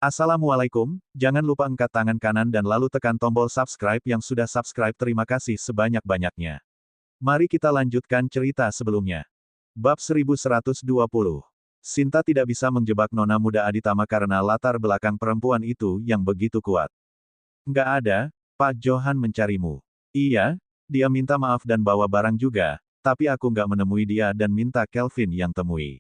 Assalamualaikum, jangan lupa angkat tangan kanan dan lalu tekan tombol subscribe yang sudah subscribe. Terima kasih sebanyak-banyaknya. Mari kita lanjutkan cerita sebelumnya. Bab 1120. Sinta tidak bisa menjebak nona muda Aditama karena latar belakang perempuan itu yang begitu kuat. Nggak ada, Pak Johan mencarimu. Iya, dia minta maaf dan bawa barang juga, tapi aku nggak menemui dia dan minta Kelvin yang temui.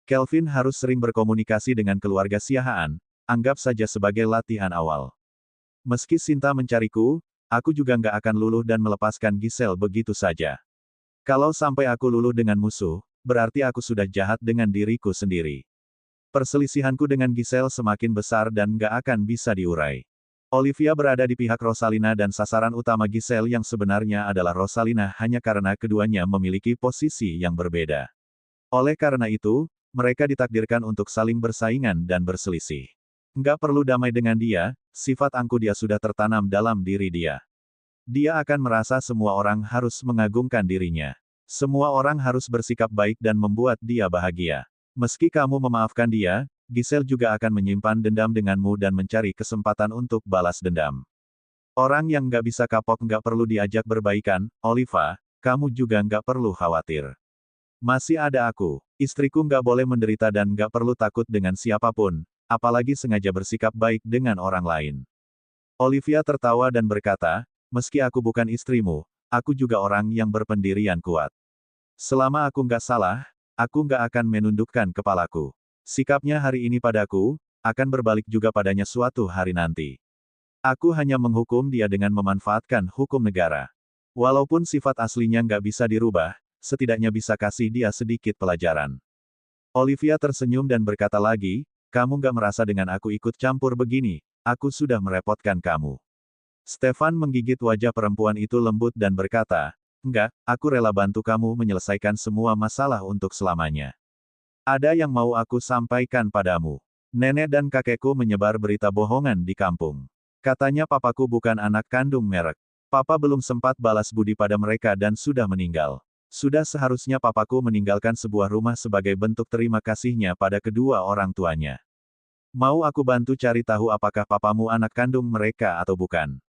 Kelvin harus sering berkomunikasi dengan keluarga Siahaan, anggap saja sebagai latihan awal. Meski Sinta mencariku, aku juga nggak akan luluh dan melepaskan Giselle begitu saja. Kalau sampai aku luluh dengan musuh, berarti aku sudah jahat dengan diriku sendiri. Perselisihanku dengan Giselle semakin besar dan nggak akan bisa diurai. Olivia berada di pihak Rosalina dan sasaran utama Giselle yang sebenarnya adalah Rosalina hanya karena keduanya memiliki posisi yang berbeda. Oleh karena itu, mereka ditakdirkan untuk saling bersaingan dan berselisih. Nggak perlu damai dengan dia, sifat angku dia sudah tertanam dalam diri dia. Dia akan merasa semua orang harus mengagungkan dirinya. Semua orang harus bersikap baik dan membuat dia bahagia. Meski kamu memaafkan dia, Giselle juga akan menyimpan dendam denganmu dan mencari kesempatan untuk balas dendam. Orang yang nggak bisa kapok nggak perlu diajak berbaikan, Oliva, kamu juga nggak perlu khawatir. Masih ada aku. Istriku nggak boleh menderita dan nggak perlu takut dengan siapapun, apalagi sengaja bersikap baik dengan orang lain. Olivia tertawa dan berkata, meski aku bukan istrimu, aku juga orang yang berpendirian kuat. Selama aku nggak salah, aku nggak akan menundukkan kepalaku. Sikapnya hari ini padaku, akan berbalik juga padanya suatu hari nanti. Aku hanya menghukum dia dengan memanfaatkan hukum negara. Walaupun sifat aslinya nggak bisa dirubah, setidaknya bisa kasih dia sedikit pelajaran. Olivia tersenyum dan berkata lagi, kamu nggak merasa dengan aku ikut campur begini, aku sudah merepotkan kamu. Stefan menggigit wajah perempuan itu lembut dan berkata, enggak, aku rela bantu kamu menyelesaikan semua masalah untuk selamanya. Ada yang mau aku sampaikan padamu. Nenek dan kakekku menyebar berita bohongan di kampung. Katanya papaku bukan anak kandung merek. Papa belum sempat balas budi pada mereka dan sudah meninggal. Sudah seharusnya papaku meninggalkan sebuah rumah sebagai bentuk terima kasihnya pada kedua orang tuanya. Mau aku bantu cari tahu apakah papamu anak kandung mereka atau bukan?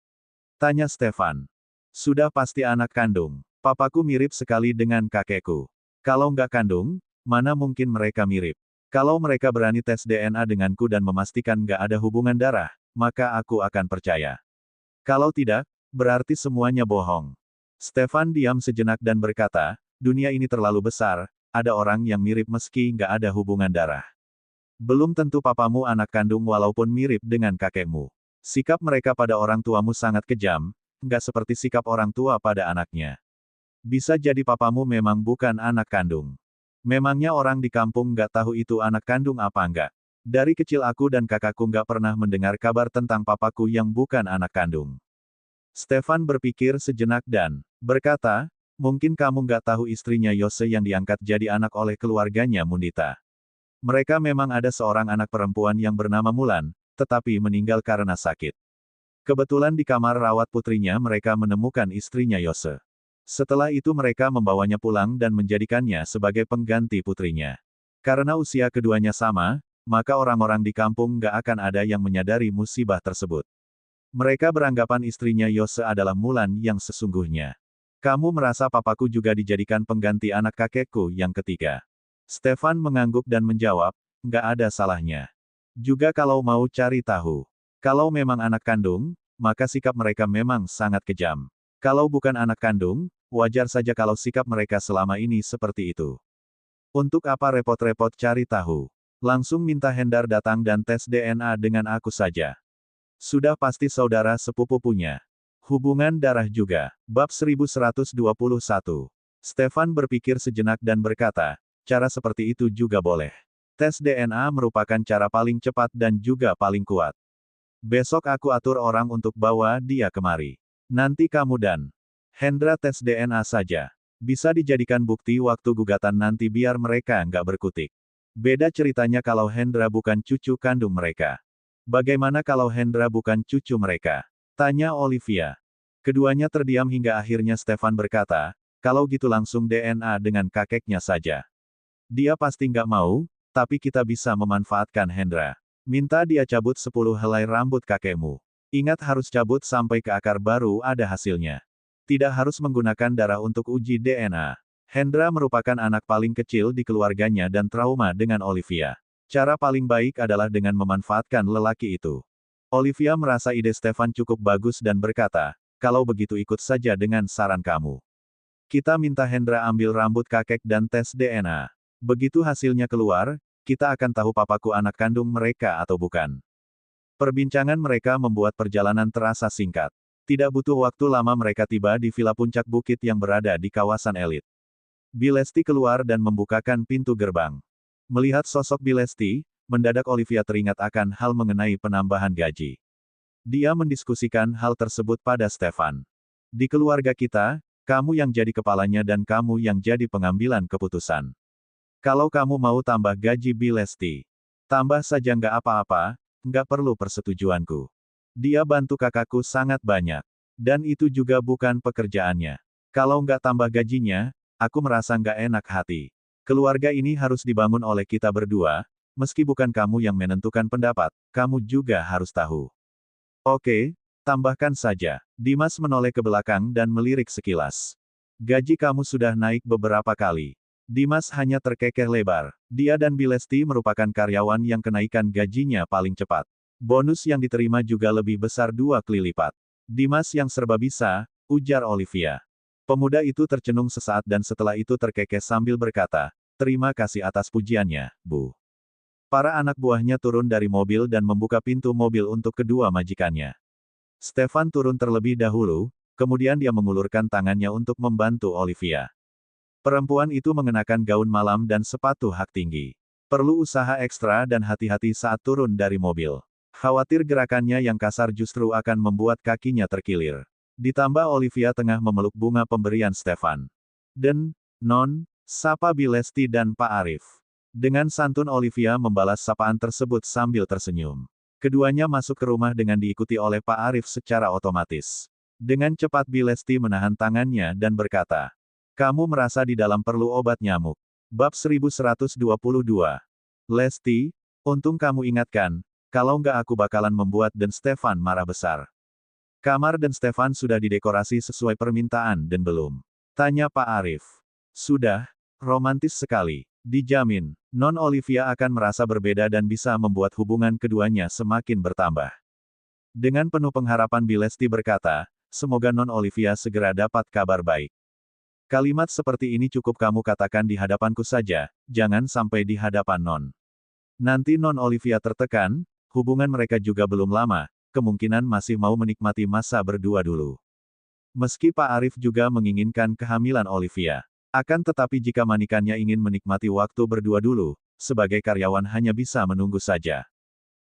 Tanya Stefan. Sudah pasti anak kandung. Papaku mirip sekali dengan kakekku. Kalau nggak kandung, mana mungkin mereka mirip? Kalau mereka berani tes DNA denganku dan memastikan nggak ada hubungan darah, maka aku akan percaya. Kalau tidak, berarti semuanya bohong. Stefan diam sejenak dan berkata, dunia ini terlalu besar, ada orang yang mirip meski nggak ada hubungan darah. Belum tentu papamu anak kandung walaupun mirip dengan kakekmu. Sikap mereka pada orang tuamu sangat kejam, nggak seperti sikap orang tua pada anaknya. Bisa jadi papamu memang bukan anak kandung. Memangnya orang di kampung nggak tahu itu anak kandung apa enggak? Dari kecil aku dan kakakku nggak pernah mendengar kabar tentang papaku yang bukan anak kandung. Stefan berpikir sejenak dan berkata, mungkin kamu nggak tahu istrinya Yose yang diangkat jadi anak oleh keluarganya Mundita. Mereka memang ada seorang anak perempuan yang bernama Mulan, tetapi meninggal karena sakit. Kebetulan di kamar rawat putrinya mereka menemukan istrinya Yose. Setelah itu mereka membawanya pulang dan menjadikannya sebagai pengganti putrinya. Karena usia keduanya sama, maka orang-orang di kampung nggak akan ada yang menyadari musibah tersebut. Mereka beranggapan istrinya Yose adalah Mulan yang sesungguhnya. Kamu merasa papaku juga dijadikan pengganti anak kakekku yang ketiga? Stefan mengangguk dan menjawab, nggak ada salahnya. Juga kalau mau cari tahu. Kalau memang anak kandung, maka sikap mereka memang sangat kejam. Kalau bukan anak kandung, wajar saja kalau sikap mereka selama ini seperti itu. Untuk apa repot-repot cari tahu? Langsung minta Hendar datang dan tes DNA dengan aku saja. Sudah pasti saudara sepupu punya. Hubungan darah juga. Bab 1121. Stefan berpikir sejenak dan berkata, cara seperti itu juga boleh. Tes DNA merupakan cara paling cepat dan juga paling kuat. Besok aku atur orang untuk bawa dia kemari. Nanti kamu dan Hendra tes DNA saja. Bisa dijadikan bukti waktu gugatan nanti biar mereka nggak berkutik. Beda ceritanya kalau Hendra bukan cucu kandung mereka. Bagaimana kalau Hendra bukan cucu mereka? Tanya Olivia. Keduanya terdiam hingga akhirnya Stefan berkata, kalau gitu langsung DNA dengan kakeknya saja. Dia pasti nggak mau, tapi kita bisa memanfaatkan Hendra. Minta dia cabut 10 helai rambut kakekmu. Ingat harus cabut sampai ke akar baru ada hasilnya. Tidak harus menggunakan darah untuk uji DNA. Hendra merupakan anak paling kecil di keluarganya dan trauma dengan Olivia. Cara paling baik adalah dengan memanfaatkan lelaki itu. Olivia merasa ide Stefan cukup bagus dan berkata, kalau begitu ikut saja dengan saran kamu. Kita minta Hendra ambil rambut kakek dan tes DNA. Begitu hasilnya keluar, kita akan tahu papaku anak kandung mereka atau bukan. Perbincangan mereka membuat perjalanan terasa singkat. Tidak butuh waktu lama mereka tiba di villa puncak bukit yang berada di kawasan elit. Bilesti keluar dan membukakan pintu gerbang. Melihat sosok Bilesti, mendadak Olivia teringat akan hal mengenai penambahan gaji. Dia mendiskusikan hal tersebut pada Stefan. Di keluarga kita, kamu yang jadi kepalanya dan kamu yang jadi pengambilan keputusan. Kalau kamu mau tambah gaji Bilesti, tambah saja nggak apa-apa, nggak perlu persetujuanku. Dia bantu kakakku sangat banyak. Dan itu juga bukan pekerjaannya. Kalau nggak tambah gajinya, aku merasa nggak enak hati. Keluarga ini harus dibangun oleh kita berdua, meski bukan kamu yang menentukan pendapat, kamu juga harus tahu. Oke, tambahkan saja. Dimas menoleh ke belakang dan melirik sekilas. Gaji kamu sudah naik beberapa kali. Dimas hanya terkekeh lebar. Dia dan Bilesti merupakan karyawan yang kenaikan gajinya paling cepat. Bonus yang diterima juga lebih besar 2 kali lipat. Dimas yang serba bisa, ujar Olivia. Pemuda itu tercenung sesaat dan setelah itu terkekeh sambil berkata, terima kasih atas pujiannya, Bu. Para anak buahnya turun dari mobil dan membuka pintu mobil untuk kedua majikannya. Stefan turun terlebih dahulu, kemudian dia mengulurkan tangannya untuk membantu Olivia. Perempuan itu mengenakan gaun malam dan sepatu hak tinggi. Perlu usaha ekstra dan hati-hati saat turun dari mobil. Khawatir gerakannya yang kasar justru akan membuat kakinya terkilir. Ditambah Olivia tengah memeluk bunga pemberian Stefan. Den, Non, sapa Bilesti dan Pak Arif. Dengan santun Olivia membalas sapaan tersebut sambil tersenyum. Keduanya masuk ke rumah dengan diikuti oleh Pak Arif secara otomatis. Dengan cepat Bilesti menahan tangannya dan berkata, kamu merasa di dalam perlu obat nyamuk. Bab 1122. Lesti, untung kamu ingatkan, kalau nggak aku bakalan membuat Den Stefan marah besar. Kamar Den Stefan sudah didekorasi sesuai permintaan dan belum? Tanya Pak Arif. Sudah, romantis sekali. Dijamin, Non Olivia akan merasa berbeda dan bisa membuat hubungan keduanya semakin bertambah. Dengan penuh pengharapan Bilesti berkata, semoga Non Olivia segera dapat kabar baik. Kalimat seperti ini cukup kamu katakan di hadapanku saja, jangan sampai di hadapan Non. Nanti Non Olivia tertekan, hubungan mereka juga belum lama, kemungkinan masih mau menikmati masa berdua dulu. Meski Pak Arif juga menginginkan kehamilan Olivia. Akan tetapi jika majikannya ingin menikmati waktu berdua dulu, sebagai karyawan hanya bisa menunggu saja.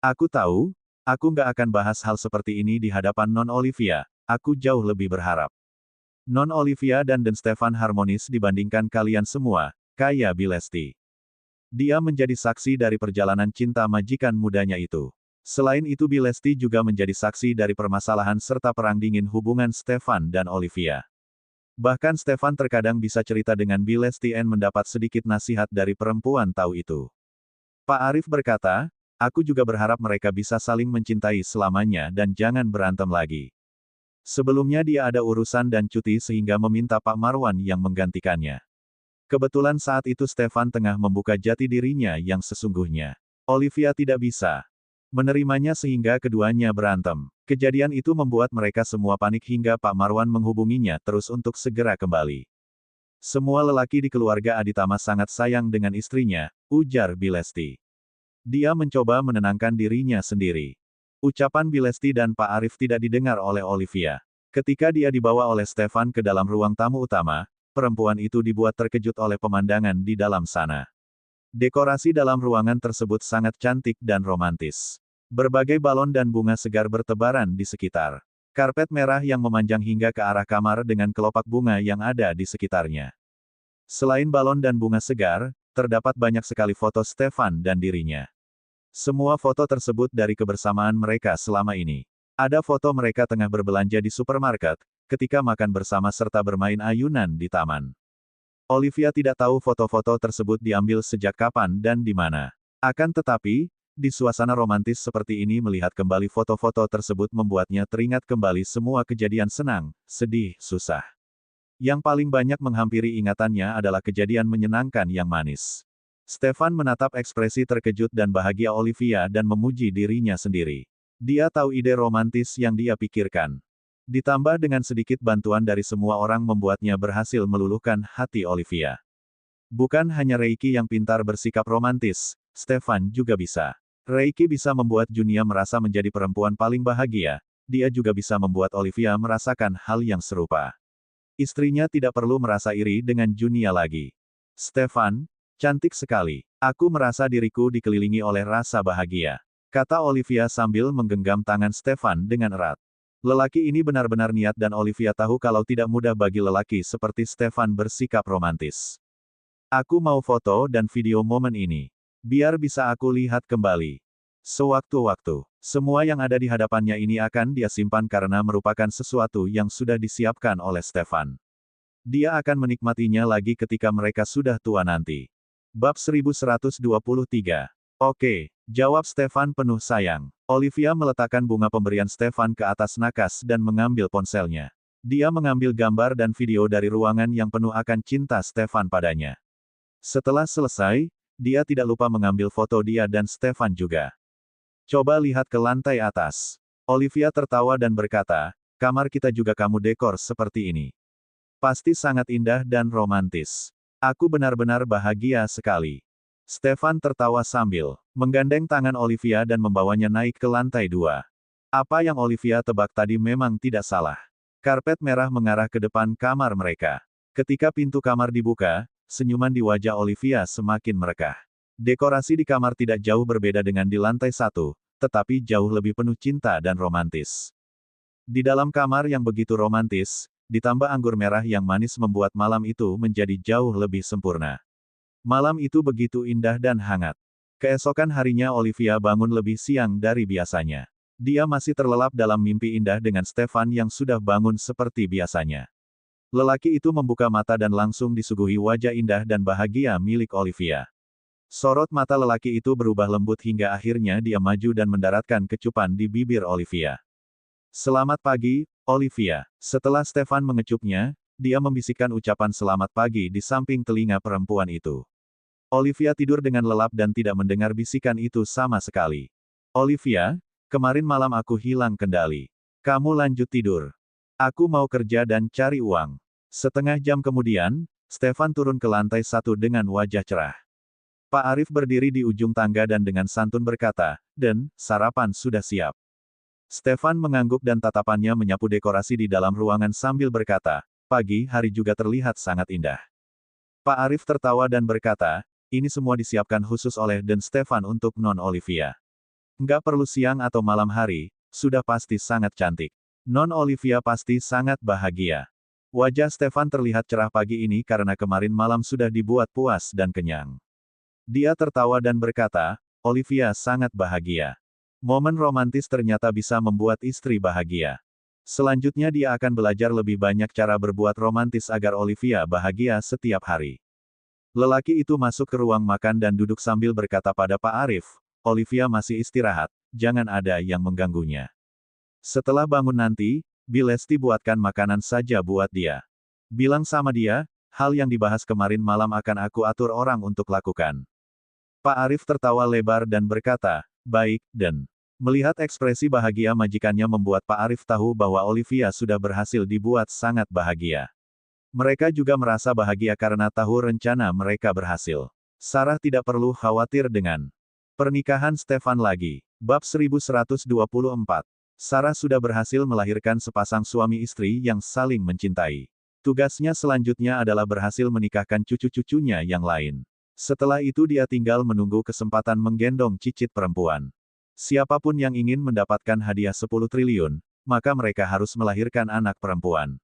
Aku tahu, aku nggak akan bahas hal seperti ini di hadapan Non Olivia, aku jauh lebih berharap. Non Olivia dan Den Stefan harmonis dibandingkan kalian semua, kaya Bilesti. Dia menjadi saksi dari perjalanan cinta majikan mudanya itu. Selain itu Bilesti juga menjadi saksi dari permasalahan serta perang dingin hubungan Stefan dan Olivia. Bahkan Stefan terkadang bisa cerita dengan Bilesti dan mendapat sedikit nasihat dari perempuan tahu itu. Pak Arif berkata, aku juga berharap mereka bisa saling mencintai selamanya dan jangan berantem lagi. Sebelumnya dia ada urusan dan cuti sehingga meminta Pak Marwan yang menggantikannya. Kebetulan saat itu Stefan tengah membuka jati dirinya yang sesungguhnya. Olivia tidak bisa menerimanya sehingga keduanya berantem. Kejadian itu membuat mereka semua panik hingga Pak Marwan menghubunginya terus untuk segera kembali. Semua lelaki di keluarga Aditama sangat sayang dengan istrinya, ujar Bilesti. Dia mencoba menenangkan dirinya sendiri. Ucapan Bilesti dan Pak Arif tidak didengar oleh Olivia. Ketika dia dibawa oleh Stefan ke dalam ruang tamu utama, perempuan itu dibuat terkejut oleh pemandangan di dalam sana. Dekorasi dalam ruangan tersebut sangat cantik dan romantis. Berbagai balon dan bunga segar bertebaran di sekitar. Karpet merah yang memanjang hingga ke arah kamar dengan kelopak bunga yang ada di sekitarnya. Selain balon dan bunga segar, terdapat banyak sekali foto Stefan dan dirinya. Semua foto tersebut dari kebersamaan mereka selama ini. Ada foto mereka tengah berbelanja di supermarket, ketika makan bersama serta bermain ayunan di taman. Olivia tidak tahu foto-foto tersebut diambil sejak kapan dan di mana. Akan tetapi, Di suasana romantis seperti ini melihat kembali foto-foto tersebut membuatnya teringat kembali semua kejadian senang, sedih, susah. Yang paling banyak menghampiri ingatannya adalah kejadian menyenangkan yang manis. Stefan menatap ekspresi terkejut dan bahagia Olivia dan memuji dirinya sendiri. Dia tahu ide romantis yang dia pikirkan. Ditambah dengan sedikit bantuan dari semua orang membuatnya berhasil meluluhkan hati Olivia. Bukan hanya Reiki yang pintar bersikap romantis, Stefan juga bisa. Reiki bisa membuat Junia merasa menjadi perempuan paling bahagia, dia juga bisa membuat Olivia merasakan hal yang serupa. Istrinya tidak perlu merasa iri dengan Junia lagi. Stefan, cantik sekali. Aku merasa diriku dikelilingi oleh rasa bahagia, kata Olivia sambil menggenggam tangan Stefan dengan erat. Lelaki ini benar-benar niat dan Olivia tahu kalau tidak mudah bagi lelaki seperti Stefan bersikap romantis. Aku mau foto dan video momen ini. Biar bisa aku lihat kembali. Sewaktu-waktu, semua yang ada di hadapannya ini akan dia simpan karena merupakan sesuatu yang sudah disiapkan oleh Stefan. Dia akan menikmatinya lagi ketika mereka sudah tua nanti. Bab 1123. Oke, jawab Stefan penuh sayang. Olivia meletakkan bunga pemberian Stefan ke atas nakas dan mengambil ponselnya. Dia mengambil gambar dan video dari ruangan yang penuh akan cinta Stefan padanya. Setelah selesai, dia tidak lupa mengambil foto dia dan Stefan juga. Coba lihat ke lantai atas. Olivia tertawa dan berkata, kamar kita juga kamu dekor seperti ini. Pasti sangat indah dan romantis. Aku benar-benar bahagia sekali. Stefan tertawa sambil menggandeng tangan Olivia dan membawanya naik ke lantai 2. Apa yang Olivia tebak tadi memang tidak salah. Karpet merah mengarah ke depan kamar mereka. Ketika pintu kamar dibuka, senyuman di wajah Olivia semakin merekah. Dekorasi di kamar tidak jauh berbeda dengan di lantai 1, tetapi jauh lebih penuh cinta dan romantis. Di dalam kamar yang begitu romantis, ditambah anggur merah yang manis membuat malam itu menjadi jauh lebih sempurna. Malam itu begitu indah dan hangat. Keesokan harinya Olivia bangun lebih siang dari biasanya. Dia masih terlelap dalam mimpi indah dengan Stefan yang sudah bangun seperti biasanya. Lelaki itu membuka mata dan langsung disuguhi wajah indah dan bahagia milik Olivia. Sorot mata lelaki itu berubah lembut hingga akhirnya dia maju dan mendaratkan kecupan di bibir Olivia. Selamat pagi, Olivia. Setelah Stefan mengecupnya, dia membisikkan ucapan selamat pagi di samping telinga perempuan itu. Olivia tidur dengan lelap dan tidak mendengar bisikan itu sama sekali. Olivia, kemarin malam aku hilang kendali. Kamu lanjut tidur. Aku mau kerja dan cari uang. Setengah jam kemudian, Stefan turun ke lantai 1 dengan wajah cerah. Pak Arif berdiri di ujung tangga dan dengan santun berkata, "Den, sarapan sudah siap." Stefan mengangguk dan tatapannya menyapu dekorasi di dalam ruangan sambil berkata, "Pagi hari juga terlihat sangat indah." Pak Arif tertawa dan berkata, "Ini semua disiapkan khusus oleh Den Stefan untuk Non Olivia. Nggak perlu siang atau malam hari, sudah pasti sangat cantik. Non Olivia pasti sangat bahagia." Wajah Stefan terlihat cerah pagi ini karena kemarin malam sudah dibuat puas dan kenyang. Dia tertawa dan berkata, "Olivia sangat bahagia. Momen romantis ternyata bisa membuat istri bahagia. Selanjutnya dia akan belajar lebih banyak cara berbuat romantis agar Olivia bahagia setiap hari." Lelaki itu masuk ke ruang makan dan duduk sambil berkata pada Pak Arif, "Olivia masih istirahat, jangan ada yang mengganggunya. Setelah bangun nanti, Bilesti buatkan makanan saja buat dia. Bilang sama dia, hal yang dibahas kemarin malam akan aku atur orang untuk lakukan." Pak Arif tertawa lebar dan berkata, "Baik, Den." Melihat ekspresi bahagia majikannya membuat Pak Arif tahu bahwa Olivia sudah berhasil dibuat sangat bahagia. Mereka juga merasa bahagia karena tahu rencana mereka berhasil. Sarah tidak perlu khawatir dengan pernikahan Stefan lagi. Bab 1124. Sarah sudah berhasil melahirkan sepasang suami istri yang saling mencintai. Tugasnya selanjutnya adalah berhasil menikahkan cucu-cucunya yang lain. Setelah itu dia tinggal menunggu kesempatan menggendong cicit perempuan. Siapapun yang ingin mendapatkan hadiah 10 triliun, maka mereka harus melahirkan anak perempuan.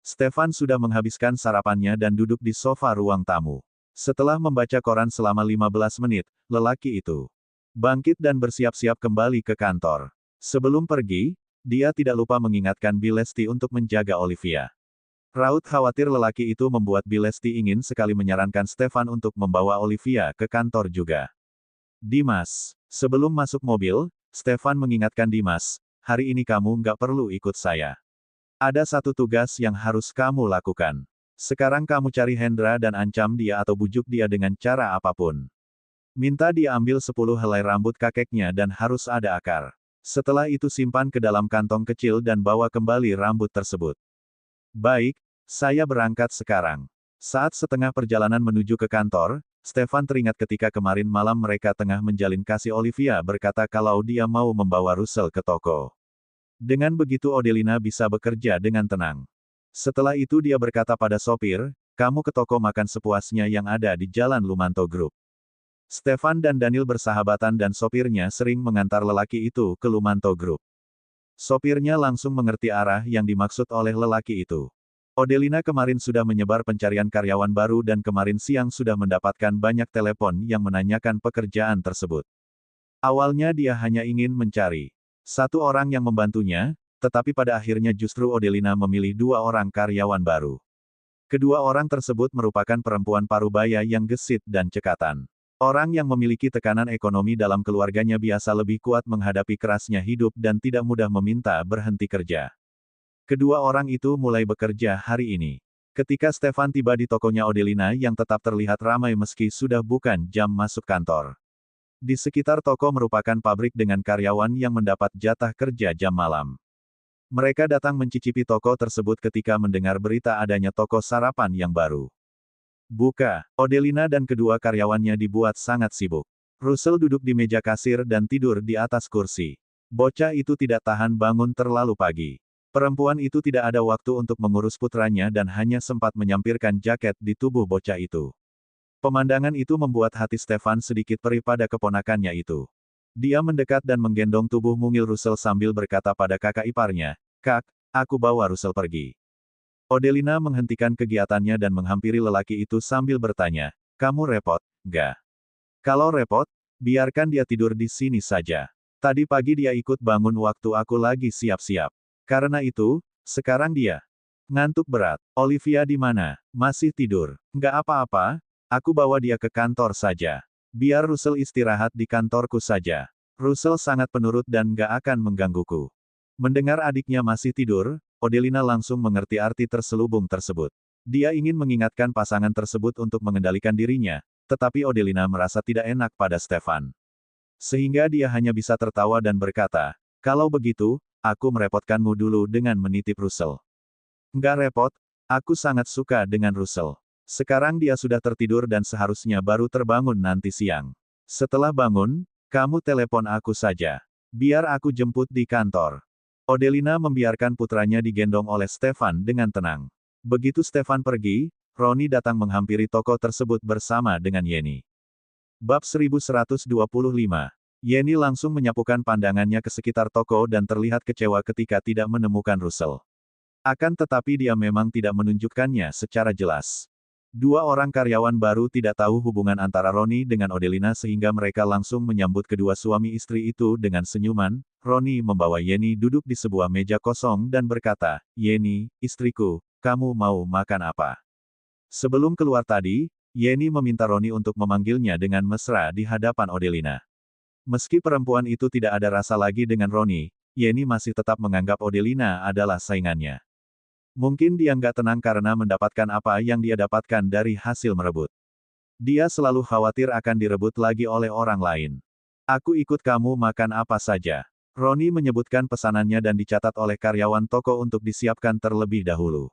Stefan sudah menghabiskan sarapannya dan duduk di sofa ruang tamu. Setelah membaca koran selama 15 menit, lelaki itu bangkit dan bersiap-siap kembali ke kantor. Sebelum pergi, dia tidak lupa mengingatkan Bilesti untuk menjaga Olivia. Raut khawatir lelaki itu membuat Bilesti ingin sekali menyarankan Stefan untuk membawa Olivia ke kantor juga. Dimas. Sebelum masuk mobil, Stefan mengingatkan Dimas, hari ini kamu nggak perlu ikut saya. Ada satu tugas yang harus kamu lakukan. Sekarang kamu cari Hendra dan ancam dia atau bujuk dia dengan cara apapun. Minta dia ambil 10 helai rambut kakeknya dan harus ada akar. Setelah itu simpan ke dalam kantong kecil dan bawa kembali rambut tersebut. Baik, saya berangkat sekarang. Saat setengah perjalanan menuju ke kantor, Stefan teringat ketika kemarin malam mereka tengah menjalin kasih. Olivia berkata kalau dia mau membawa Russell ke toko. Dengan begitu Odelina bisa bekerja dengan tenang. Setelah itu dia berkata pada sopir, kamu ke toko makan sepuasnya yang ada di Jalan Lumanto Group. Stefan dan Daniel bersahabatan dan sopirnya sering mengantar lelaki itu ke Lumanto Group. Sopirnya langsung mengerti arah yang dimaksud oleh lelaki itu. Odelina kemarin sudah menyebar pencarian karyawan baru dan kemarin siang sudah mendapatkan banyak telepon yang menanyakan pekerjaan tersebut. Awalnya dia hanya ingin mencari satu orang yang membantunya, tetapi pada akhirnya justru Odelina memilih 2 orang karyawan baru. Kedua orang tersebut merupakan perempuan parubaya yang gesit dan cekatan. Orang yang memiliki tekanan ekonomi dalam keluarganya biasa lebih kuat menghadapi kerasnya hidup dan tidak mudah meminta berhenti kerja. Kedua orang itu mulai bekerja hari ini. Ketika Stefan tiba di tokonya Odelina yang tetap terlihat ramai meski sudah bukan jam masuk kantor. Di sekitar toko merupakan pabrik dengan karyawan yang mendapat jatah kerja jam malam. Mereka datang mencicipi toko tersebut ketika mendengar berita adanya toko sarapan yang baru. Buka, Odelina dan kedua karyawannya dibuat sangat sibuk. Russell duduk di meja kasir dan tidur di atas kursi. Bocah itu tidak tahan bangun terlalu pagi. Perempuan itu tidak ada waktu untuk mengurus putranya dan hanya sempat menyampirkan jaket di tubuh bocah itu. Pemandangan itu membuat hati Stefan sedikit perih pada keponakannya itu. Dia mendekat dan menggendong tubuh mungil Russell sambil berkata pada kakak iparnya, Kak, aku bawa Russell pergi. Odelina menghentikan kegiatannya dan menghampiri lelaki itu sambil bertanya, kamu repot, nggak? Kalau repot, biarkan dia tidur di sini saja. Tadi pagi dia ikut bangun waktu aku lagi siap-siap. Karena itu, sekarang dia ngantuk berat. Olivia di mana? Masih tidur. Nggak apa-apa, aku bawa dia ke kantor saja. Biar Russell istirahat di kantorku saja. Russell sangat penurut dan nggak akan menggangguku. Mendengar adiknya masih tidur, Odelina langsung mengerti arti terselubung tersebut. Dia ingin mengingatkan pasangan tersebut untuk mengendalikan dirinya, tetapi Odelina merasa tidak enak pada Stefan. Sehingga dia hanya bisa tertawa dan berkata, kalau begitu, aku merepotkanmu dulu dengan menitip Russell. Nggak repot, aku sangat suka dengan Russell. Sekarang dia sudah tertidur dan seharusnya baru terbangun nanti siang. Setelah bangun, kamu telepon aku saja. Biar aku jemput di kantor. Odelina membiarkan putranya digendong oleh Stefan dengan tenang. Begitu Stefan pergi, Roni datang menghampiri toko tersebut bersama dengan Yeni. Bab 1125. Yeni langsung menyapukan pandangannya ke sekitar toko dan terlihat kecewa ketika tidak menemukan Russell. Akan tetapi dia memang tidak menunjukkannya secara jelas. 2 orang karyawan baru tidak tahu hubungan antara Roni dengan Odelina sehingga mereka langsung menyambut kedua suami istri itu dengan senyuman. Roni membawa Yeni duduk di sebuah meja kosong dan berkata, Yeni, istriku, kamu mau makan apa? Sebelum keluar tadi, Yeni meminta Roni untuk memanggilnya dengan mesra di hadapan Odelina. Meski perempuan itu tidak ada rasa lagi dengan Roni, Yeni masih tetap menganggap Odelina adalah saingannya. Mungkin dia nggak tenang karena mendapatkan apa yang dia dapatkan dari hasil merebut. Dia selalu khawatir akan direbut lagi oleh orang lain. Aku ikut kamu makan apa saja. Roni menyebutkan pesanannya dan dicatat oleh karyawan toko untuk disiapkan terlebih dahulu.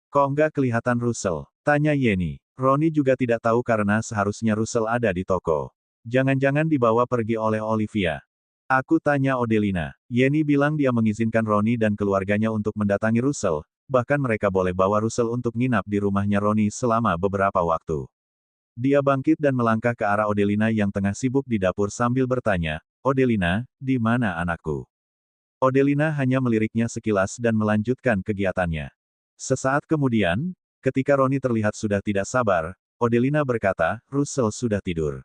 Kok nggak kelihatan Russell? Tanya Yeni. Roni juga tidak tahu karena seharusnya Russell ada di toko. Jangan-jangan dibawa pergi oleh Olivia. Aku tanya Odelina. Yeni bilang dia mengizinkan Roni dan keluarganya untuk mendatangi Russell, bahkan mereka boleh bawa Russell untuk nginap di rumahnya Roni selama beberapa waktu. Dia bangkit dan melangkah ke arah Odelina yang tengah sibuk di dapur sambil bertanya, Odelina, di mana anakku? Odelina hanya meliriknya sekilas dan melanjutkan kegiatannya. Sesaat kemudian, ketika Roni terlihat sudah tidak sabar, Odelina berkata, Russell sudah tidur.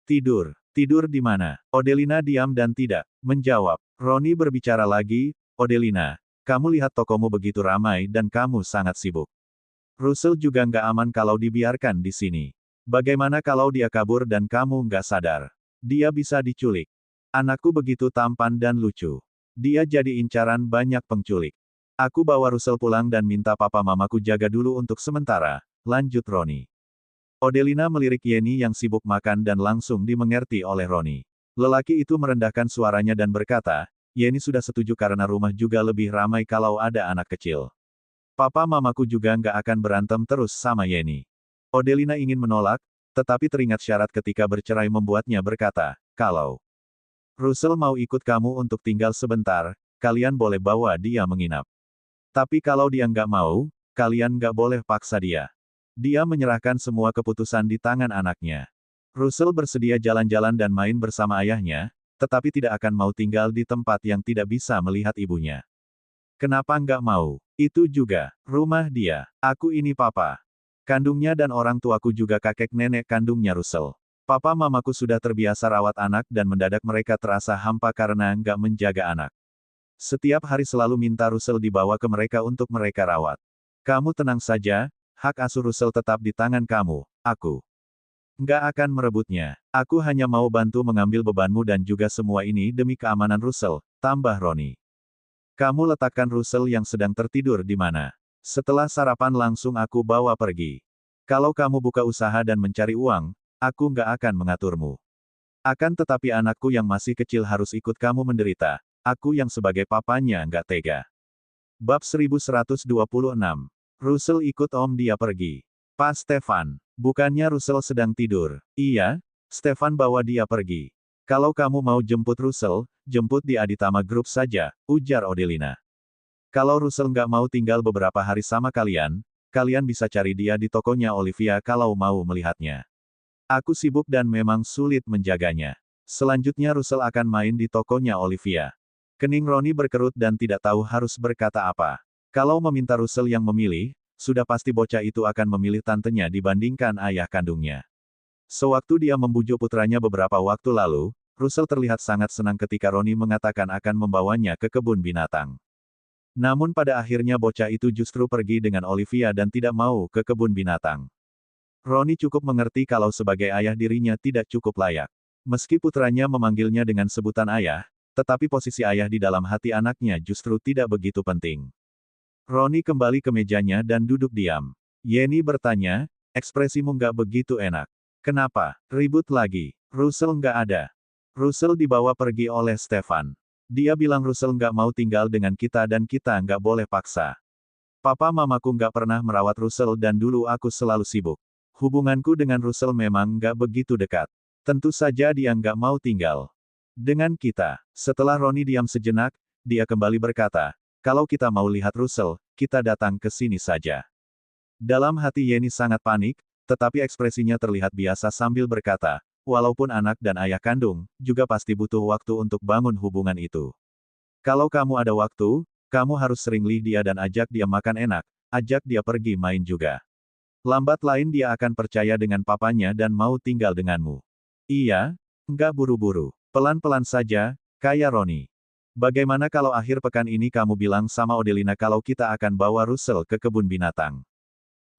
Tidur. Tidur di mana? Odelina diam dan tidak menjawab. Roni berbicara lagi, Odelina, kamu lihat tokomu begitu ramai dan kamu sangat sibuk. Russell juga nggak aman kalau dibiarkan di sini. Bagaimana kalau dia kabur dan kamu nggak sadar? Dia bisa diculik. Anakku begitu tampan dan lucu. Dia jadi incaran banyak penculik. Aku bawa Russell pulang dan minta papa mamaku jaga dulu untuk sementara, lanjut Roni. Odelina melirik Yenny yang sibuk makan dan langsung dimengerti oleh Roni. Lelaki itu merendahkan suaranya dan berkata, Yenny sudah setuju karena rumah juga lebih ramai kalau ada anak kecil. Papa mamaku juga nggak akan berantem terus sama Yenny. Odelina ingin menolak, tetapi teringat syarat ketika bercerai membuatnya berkata, kalau Russell mau ikut kamu untuk tinggal sebentar, kalian boleh bawa dia menginap. Tapi kalau dia nggak mau, kalian nggak boleh paksa dia. Dia menyerahkan semua keputusan di tangan anaknya. Russell bersedia jalan-jalan dan main bersama ayahnya, tetapi tidak akan mau tinggal di tempat yang tidak bisa melihat ibunya. Kenapa nggak mau? Itu juga rumah dia. Aku ini papa kandungnya dan orang tuaku juga kakek nenek kandungnya Russell. Papa mamaku sudah terbiasa rawat anak dan mendadak mereka terasa hampa karena nggak menjaga anak. Setiap hari selalu minta Russell dibawa ke mereka untuk mereka rawat. Kamu tenang saja, hak asuh Russell tetap di tangan kamu, aku nggak akan merebutnya. Aku hanya mau bantu mengambil bebanmu dan juga semua ini demi keamanan Russell, tambah Roni. Kamu letakkan Russell yang sedang tertidur di mana? Setelah sarapan langsung aku bawa pergi. Kalau kamu buka usaha dan mencari uang, aku nggak akan mengaturmu. Akan tetapi anakku yang masih kecil harus ikut kamu menderita. Aku yang sebagai papanya nggak tega. Bab 1126. Russell ikut om dia pergi. Pak Stefan. Bukannya Russell sedang tidur. Iya, Stefan bawa dia pergi. Kalau kamu mau jemput Russell, jemput di Aditama Group saja, ujar Odelina. Kalau Russell nggak mau tinggal beberapa hari sama kalian, kalian bisa cari dia di tokonya Olivia kalau mau melihatnya. Aku sibuk dan memang sulit menjaganya. Selanjutnya Russell akan main di tokonya Olivia. Kening Roni berkerut dan tidak tahu harus berkata apa. Kalau meminta Russell yang memilih, sudah pasti bocah itu akan memilih tantenya dibandingkan ayah kandungnya. Sewaktu dia membujuk putranya beberapa waktu lalu, Russell terlihat sangat senang ketika Roni mengatakan akan membawanya ke kebun binatang. Namun pada akhirnya bocah itu justru pergi dengan Olivia dan tidak mau ke kebun binatang. Roni cukup mengerti kalau sebagai ayah dirinya tidak cukup layak. Meski putranya memanggilnya dengan sebutan ayah, tetapi posisi ayah di dalam hati anaknya justru tidak begitu penting. Roni kembali ke mejanya dan duduk diam. Yenny bertanya, ekspresimu nggak begitu enak. Kenapa? Ribut lagi. Russell nggak ada. Russell dibawa pergi oleh Stefan. Dia bilang Russell nggak mau tinggal dengan kita dan kita nggak boleh paksa. Papa mamaku nggak pernah merawat Russell dan dulu aku selalu sibuk. Hubunganku dengan Russell memang nggak begitu dekat. Tentu saja dia nggak mau tinggal dengan kita. Setelah Roni diam sejenak, dia kembali berkata, kalau kita mau lihat Russell, kita datang ke sini saja. Dalam hati Yenny sangat panik, tetapi ekspresinya terlihat biasa sambil berkata, walaupun anak dan ayah kandung, juga pasti butuh waktu untuk bangun hubungan itu. Kalau kamu ada waktu, kamu harus sering lihat dia dan ajak dia makan enak, ajak dia pergi main juga. Lambat lain dia akan percaya dengan papanya dan mau tinggal denganmu. Iya, nggak buru-buru. Pelan-pelan saja, kayak Roni. Bagaimana kalau akhir pekan ini kamu bilang sama Odelina kalau kita akan bawa Russell ke kebun binatang?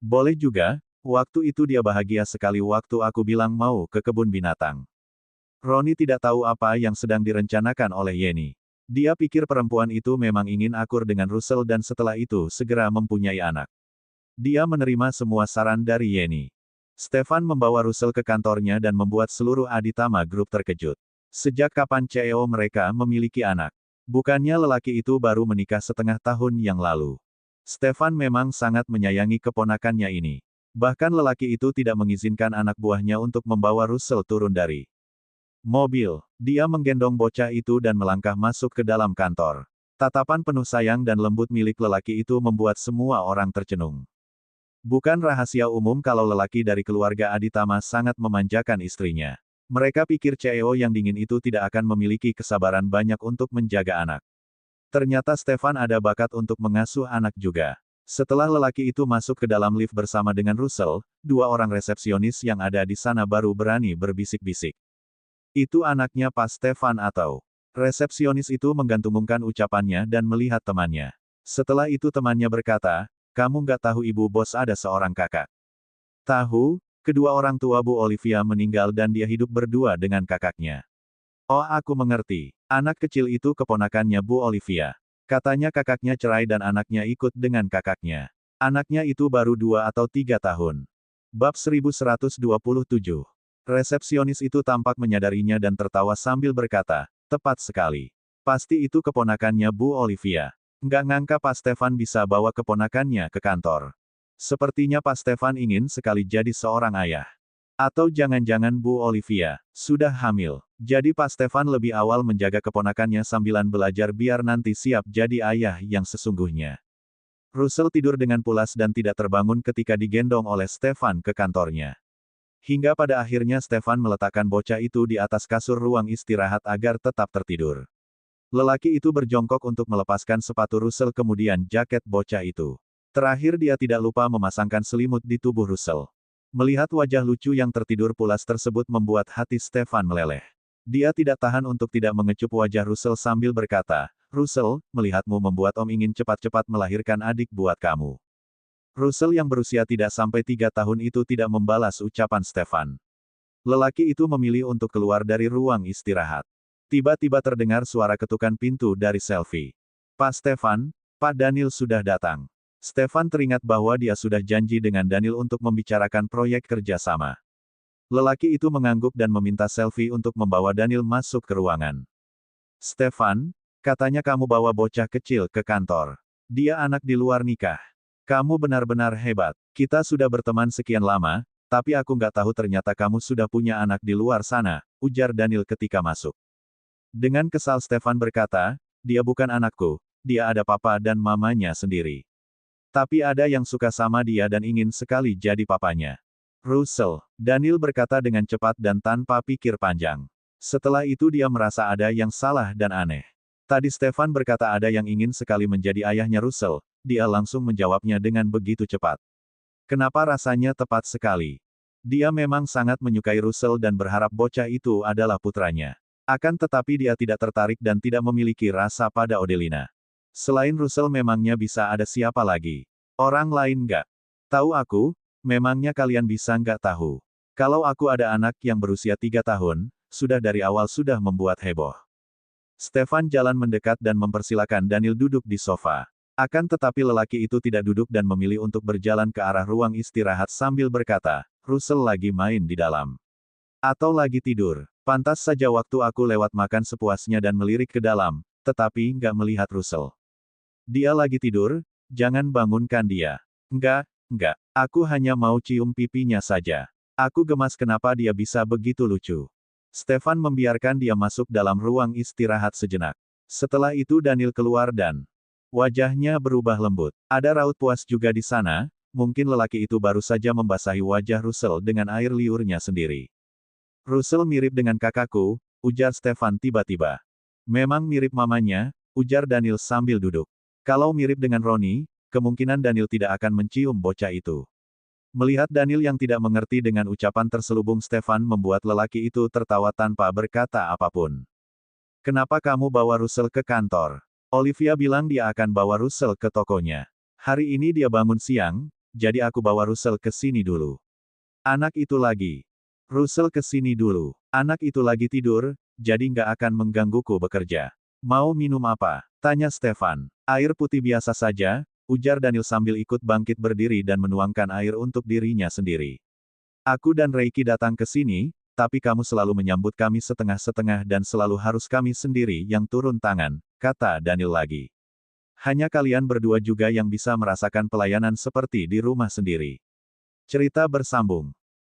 Boleh juga, waktu itu dia bahagia sekali waktu aku bilang mau ke kebun binatang. Roni tidak tahu apa yang sedang direncanakan oleh Yenny. Dia pikir perempuan itu memang ingin akur dengan Russell dan setelah itu segera mempunyai anak. Dia menerima semua saran dari Yenny. Stefan membawa Russell ke kantornya dan membuat seluruh Aditama Group terkejut. Sejak kapan CEO mereka memiliki anak? Bukannya lelaki itu baru menikah setengah tahun yang lalu. Stefan memang sangat menyayangi keponakannya ini. Bahkan lelaki itu tidak mengizinkan anak buahnya untuk membawa Russell turun dari mobil. Dia menggendong bocah itu dan melangkah masuk ke dalam kantor. Tatapan penuh sayang dan lembut milik lelaki itu membuat semua orang tercenung. Bukan rahasia umum kalau lelaki dari keluarga Aditama sangat memanjakan istrinya. Mereka pikir CEO yang dingin itu tidak akan memiliki kesabaran banyak untuk menjaga anak. Ternyata Stefan ada bakat untuk mengasuh anak juga. Setelah lelaki itu masuk ke dalam lift bersama dengan Russell, dua orang resepsionis yang ada di sana baru berani berbisik-bisik. Itu anaknya Pak Stefan atau? Resepsionis itu menggantungkan ucapannya dan melihat temannya. Setelah itu temannya berkata, kamu nggak tahu ibu bos ada seorang kakak. Tahu, Kedua orang tua Bu Olivia meninggal dan dia hidup berdua dengan kakaknya. Oh, aku mengerti. Anak kecil itu keponakannya Bu Olivia. Katanya kakaknya cerai dan anaknya ikut dengan kakaknya. Anaknya itu baru 2 atau 3 tahun. Bab 1127. Resepsionis itu tampak menyadarinya dan tertawa sambil berkata, tepat sekali. Pasti itu keponakannya Bu Olivia. Nggak ngangka Pak Stefan bisa bawa keponakannya ke kantor. Sepertinya Pak Stefan ingin sekali jadi seorang ayah. Atau jangan-jangan Bu Olivia sudah hamil. Jadi Pak Stefan lebih awal menjaga keponakannya sambilan belajar biar nanti siap jadi ayah yang sesungguhnya. Russell tidur dengan pulas dan tidak terbangun ketika digendong oleh Stefan ke kantornya. Hingga pada akhirnya Stefan meletakkan bocah itu di atas kasur ruang istirahat agar tetap tertidur. Lelaki itu berjongkok untuk melepaskan sepatu Russell kemudian jaket bocah itu. Terakhir dia tidak lupa memasangkan selimut di tubuh Russell. Melihat wajah lucu yang tertidur pulas tersebut membuat hati Stefan meleleh. Dia tidak tahan untuk tidak mengecup wajah Russell sambil berkata, Russell, melihatmu membuat Om ingin cepat-cepat melahirkan adik buat kamu. Russell yang berusia tidak sampai 3 tahun itu tidak membalas ucapan Stefan. Lelaki itu memilih untuk keluar dari ruang istirahat. Tiba-tiba terdengar suara ketukan pintu dari Selfie. Pak Stefan, Pak Daniel sudah datang. Stefan teringat bahwa dia sudah janji dengan Daniel untuk membicarakan proyek kerjasama. Lelaki itu mengangguk dan meminta Selfie untuk membawa Daniel masuk ke ruangan. Stefan, katanya kamu bawa bocah kecil ke kantor. Dia anak di luar nikah. Kamu benar-benar hebat. Kita sudah berteman sekian lama, tapi aku nggak tahu ternyata kamu sudah punya anak di luar sana, ujar Daniel ketika masuk. Dengan kesal Stefan berkata, dia bukan anakku, dia ada papa dan mamanya sendiri. Tapi ada yang suka sama dia dan ingin sekali jadi papanya. Russell, Daniel berkata dengan cepat dan tanpa pikir panjang. Setelah itu dia merasa ada yang salah dan aneh. Tadi Stefan berkata ada yang ingin sekali menjadi ayahnya Russell, dia langsung menjawabnya dengan begitu cepat. Kenapa rasanya tepat sekali? Dia memang sangat menyukai Russell dan berharap bocah itu adalah putranya. Akan tetapi dia tidak tertarik dan tidak memiliki rasa pada Odelina. Selain Russell memangnya bisa ada siapa lagi? Orang lain nggak? Tahu aku? Memangnya kalian bisa nggak tahu? Kalau aku ada anak yang berusia 3 tahun, sudah dari awal sudah membuat heboh. Stefan jalan mendekat dan mempersilakan Daniel duduk di sofa. Akan tetapi lelaki itu tidak duduk dan memilih untuk berjalan ke arah ruang istirahat sambil berkata, Russell lagi main di dalam. Atau lagi tidur. Pantas saja waktu aku lewat makan sepuasnya dan melirik ke dalam, tetapi nggak melihat Russell. Dia lagi tidur, jangan bangunkan dia. Enggak, aku hanya mau cium pipinya saja. Aku gemas kenapa dia bisa begitu lucu. Stefan membiarkan dia masuk dalam ruang istirahat sejenak. Setelah itu Daniel keluar dan wajahnya berubah lembut. Ada raut puas juga di sana, mungkin lelaki itu baru saja membasahi wajah Russell dengan air liurnya sendiri. Russell mirip dengan kakakku, ujar Stefan tiba-tiba. Memang mirip mamanya, ujar Daniel sambil duduk. Kalau mirip dengan Ronnie, kemungkinan Daniel tidak akan mencium bocah itu. Melihat Daniel yang tidak mengerti dengan ucapan terselubung Stefan membuat lelaki itu tertawa tanpa berkata apapun. Kenapa kamu bawa Russell ke kantor? Olivia bilang dia akan bawa Russell ke tokonya. Hari ini dia bangun siang, jadi aku bawa Russell ke sini dulu. Anak itu lagi. Russell ke sini dulu. Anak itu lagi tidur, jadi nggak akan menggangguku bekerja. Mau minum apa? Tanya Stefan. Air putih biasa saja, ujar Daniel sambil ikut bangkit berdiri dan menuangkan air untuk dirinya sendiri. Aku dan Reiki datang ke sini, tapi kamu selalu menyambut kami setengah-setengah dan selalu harus kami sendiri yang turun tangan, kata Daniel lagi. Hanya kalian berdua juga yang bisa merasakan pelayanan seperti di rumah sendiri. Cerita bersambung.